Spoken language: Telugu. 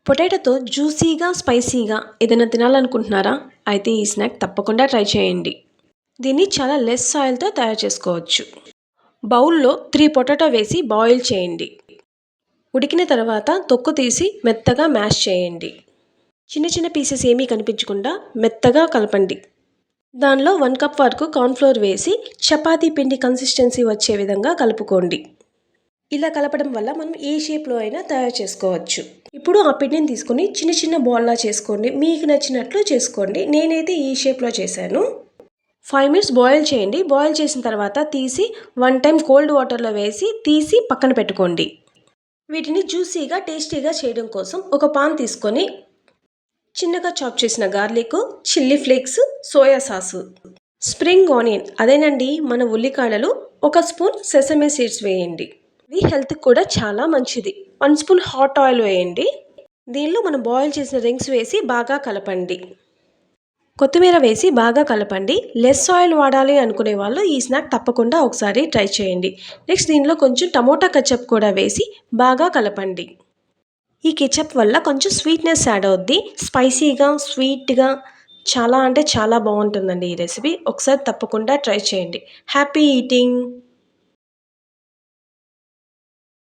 పొటాటోతో జ్యూసీగా, స్పైసీగా ఏదైనా తినాలనుకుంటున్నారా? అయితే ఈ స్నాక్ తప్పకుండా ట్రై చేయండి. దీన్ని చాలా లెస్ ఆయిల్‌తో తయారు చేసుకోవచ్చు. బౌల్‌లో 3 పొటాటో వేసి బాయిల్ చేయండి. ఉడికిన తర్వాత తొక్కు తీసి మెత్తగా మ్యాష్ చేయండి. చిన్న చిన్న పీసెస్ ఏమీ కనిపించకుండా మెత్తగా కలపండి. దానిలో 1 కప్ వరకు కార్న్ ఫ్లోర్ వేసి చపాతీ పిండి కన్సిస్టెన్సీ వచ్చే విధంగా కలుపుకోండి. ఇలా కలపడం వల్ల మనం ఏ షేప్‌లో అయినా తయారు చేసుకోవచ్చు. ఇప్పుడు ఆ పిండిని తీసుకొని చిన్న చిన్న బాల్‌లా చేసుకోండి. మీకు నచ్చినట్లు చేసుకోండి. నేనైతే ఈ షేప్‌లో చేశాను. 5 మినిట్స్ బాయిల్ చేయండి. బాయిల్ చేసిన తర్వాత తీసి 1 టైమ్ కోల్డ్ వాటర్‌లో వేసి తీసి పక్కన పెట్టుకోండి. వీటిని జ్యూసీగా, టేస్టీగా చేయడం కోసం ఒక పాన్ తీసుకొని చిన్నగా చాప్ చేసిన garlic, chilli flakes, soya sauce, spring onion అదేనండి మన ఉల్లికాడలు, 1 స్పూన్ సెసమే సీడ్స్ వేయండి. ఇది హెల్త్‌కి కూడా చాలా మంచిది. 1 స్పూన్ హాట్ ఆయిల్ వేయండి. దీనిలో మనం బాయిల్ చేసిన రింగ్స్ వేసి బాగా కలపండి. కొత్తిమీర వేసి బాగా కలపండి. లెస్ ఆయిల్ వాడాలి అనుకునే వాళ్ళు ఈ స్నాక్ తప్పకుండా ఒకసారి ట్రై చేయండి. నెక్స్ట్ దీనిలో కొంచెం టమోటా కెచప్ కూడా వేసి బాగా కలపండి. ఈ కెచప్ వల్ల కొంచెం స్వీట్‌నెస్ యాడ్ అవుద్ది. స్పైసీగా, స్వీట్‌గా చాలా అంటే చాలా బాగుంటుందండి ఈ రెసిపీ. ఒకసారి తప్పకుండా ట్రై చేయండి. Happy eating!